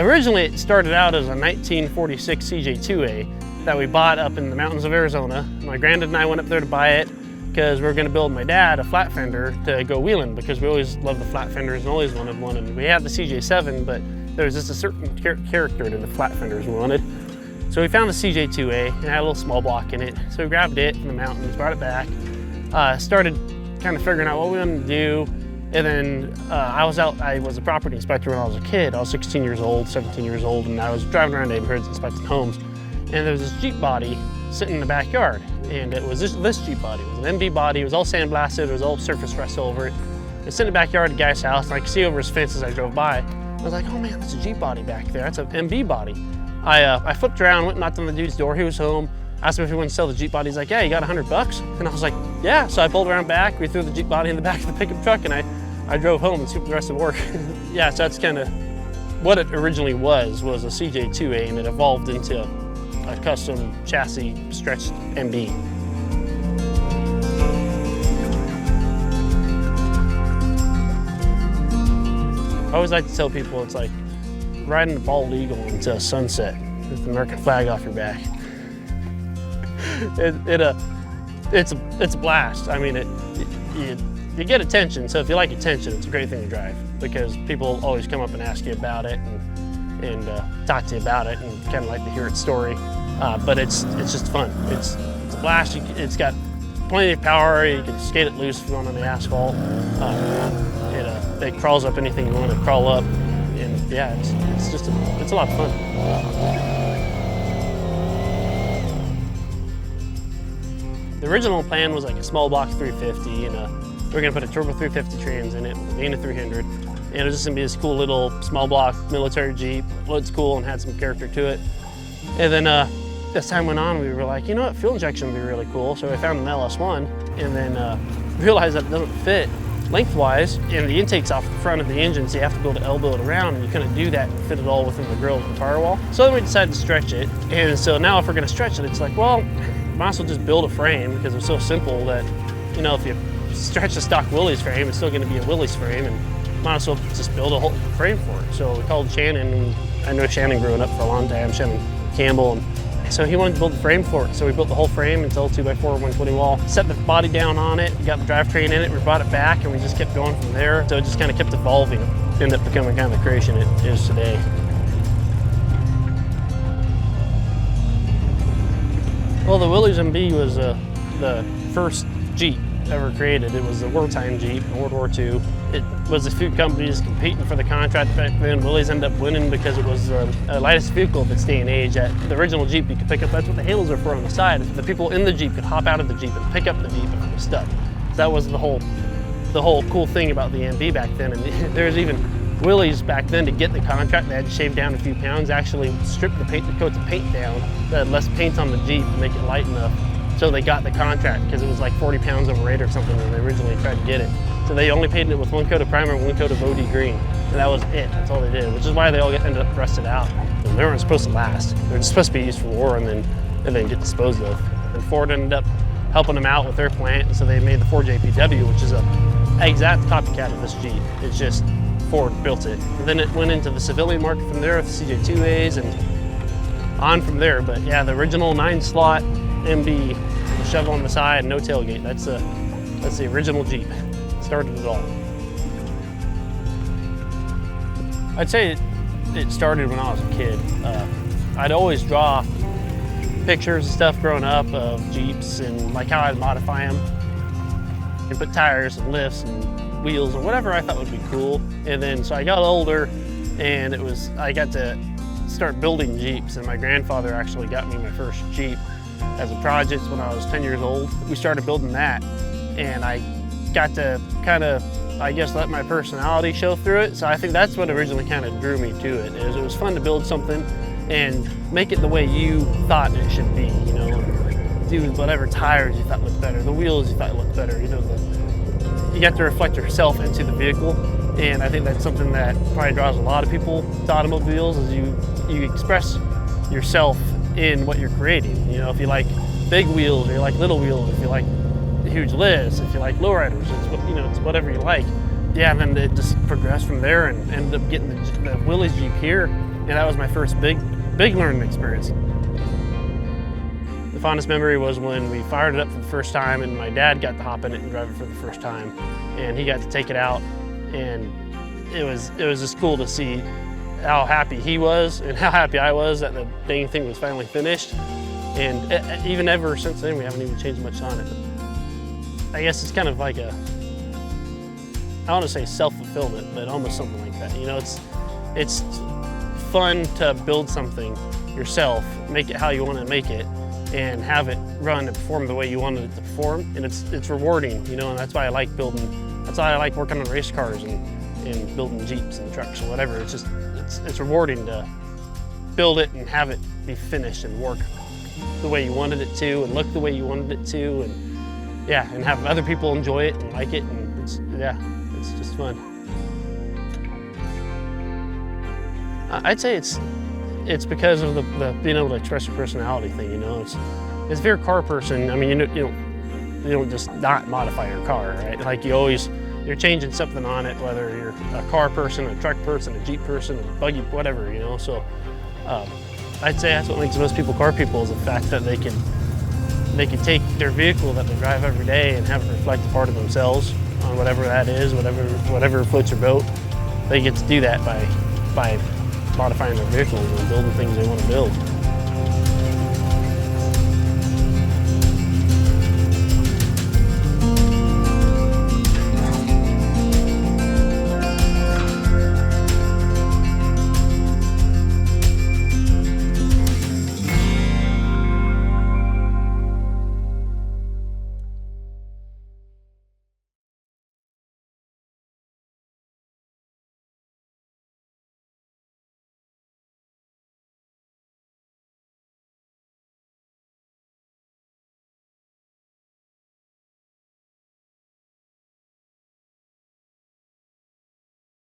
Originally, it started out as a 1946 CJ2A that we bought up in the mountains of Arizona. My granddad and I went up there to buy it because we were going to build my dad a flat fender to go wheeling, because we always loved the flat fenders and always wanted one. And we had the CJ7, but there was just a certain character to the flat fenders we wanted. So we found the CJ2A, and it had a little small block in it. So we grabbed it in the mountains, brought it back, started kind of figuring out what we wanted to do. And then I was a property inspector when I was a kid. I was 16 years old, 17 years old, and I was driving around neighborhoods inspecting homes. And there was this Jeep body sitting in the backyard. And it was this Jeep body. It was an MB body. It was all sandblasted. It was all surface rust over it. It's in the backyard of the guy's house, and I could see over his fence as I drove by. I was like, oh man, that's a Jeep body back there. That's an MB body. I flipped around, went and knocked on the dude's door. He was home. Asked him if he wanted to sell the Jeep body. He's like, yeah, you got $100? And I was like, yeah. So I pulled around back. We threw the Jeep body in the back of the pickup truck, and I drove home and scooped the rest of the work. Yeah, so that's kind of what it originally was a CJ2A, and it evolved into a custom chassis stretched MB. I always like to tell people it's like riding a bald eagle into a sunset with the American flag off your back. It's a blast. I mean, you get attention, so if you like attention, it's a great thing to drive, because people always come up and ask you about it and talk to you about it and kind of like to hear its story. But it's just fun. It's a blast. It's got plenty of power. You can skate it loose if you want on the asphalt. It crawls up anything you want to crawl up, and yeah, it's a lot of fun. The original plan was like a small block 350, and we're gonna put a turbo 350 trans in it with a Dana 300, and it was just gonna be this cool little small block military Jeep. Looked cool and had some character to it. And then as time went on, we were like, you know what, fuel injection would be really cool. So I found an LS1, and then realized that it doesn't fit lengthwise, and the intake's off the front of the engine, so you have to be able to elbow it around, and you couldn't do that and fit it all within the grill of the firewall. So then we decided to stretch it, and so now if we're gonna stretch it, it's like, well, might as well just build a frame, because it's so simple that, you know, if you stretch a stock Willys frame, it's still gonna be a Willys frame, and might as well just build a whole frame for it. So we called Shannon, and I know Shannon growing up for a long time, Shannon Campbell, and so he wanted to build the frame for it. So we built the whole frame until 2x4 120 wall, set the body down on it, got the drivetrain in it, we brought it back, and we just kept going from there. So it just kind of kept evolving, ended up becoming kind of the creation it is today. Well, the Willys MB was the first Jeep ever created. It was a wartime Jeep in World War II. It was the few companies competing for the contract back then. Willys ended up winning because it was the lightest vehicle of its day and age. The original Jeep you could pick up, that's what the halos are for on the side. The people in the Jeep could hop out of the Jeep and pick up the Jeep if it was stuck. So that was the whole cool thing about the MB back then. And there's even Willys back then, to get the contract, they had to shave down a few pounds, actually strip the coats of paint down, they had less paint on the Jeep to make it light enough. So they got the contract because it was like 40 pounds overweight or something when they originally tried to get it. So they only painted it with one coat of primer and one coat of OD green. And that was it, that's all they did, which is why they all ended up rusted out. And they weren't supposed to last. They were just supposed to be used for war and then get disposed of. And Ford ended up helping them out with their plant, and so they made the Ford JPW, which is an exact copycat of this Jeep. It's just Ford built it. And then it went into the civilian market from there with the CJ2As and on from there. But yeah, the original 9-slot MB, the shovel on the side, no tailgate. That's the original Jeep. Started it all. I'd say it started when I was a kid. I'd always draw pictures and stuff growing up of Jeeps and like how I'd modify them and put tires and lifts and wheels or whatever I thought would be cool. And then so I got older, and I got to start building Jeeps, and my grandfather actually got me my first Jeep as a project when I was 10 years old. We started building that, and I got to kind of, I guess, let my personality show through it. So I think that's what originally kind of drew me to it. It was fun to build something and make it the way you thought it should be, you know, do whatever tires you thought looked better, the wheels you thought looked better, you know, you got to reflect yourself into the vehicle. And I think that's something that probably draws a lot of people to automobiles, is you express yourself in what you're creating. You know, if you like big wheels or you like little wheels, if you like huge lifts, if you like lowriders, it's whatever you like. Yeah, then it just progressed from there and ended up getting the Willys Jeep here. And that was my first big learning experience. The fondest memory was when we fired it up for the first time and my dad got to hop in it and drive it for the first time. And he got to take it out, and it was just cool to see how happy he was and how happy I was that the dang thing was finally finished. And even ever since then, we haven't even changed much on it. I guess it's kind of like I want to say self-fulfillment, but almost something like that. You know, it's fun to build something yourself, make it how you want to make it, and have it run and perform the way you wanted it to perform. And it's rewarding, you know, and that's why I like building. That's why I like working on race cars and building Jeeps and trucks or whatever. It's rewarding to build it and have it be finished and work the way you wanted it to and look the way you wanted it to, and yeah, and have other people enjoy it and like it, and it's just fun. I'd say it's because of the being able to express your personality thing. You know, if you're a car person, I mean, you don't just not modify your car, right? Like you're changing something on it, whether you're a car person, a truck person, a Jeep person, a buggy, whatever, you know. So I'd say that's what makes most people car people, is the fact that they can take their vehicle that they drive every day and have it reflect a part of themselves on whatever that is, whatever floats your boat. They get to do that by modifying their vehicles and building things they want to build.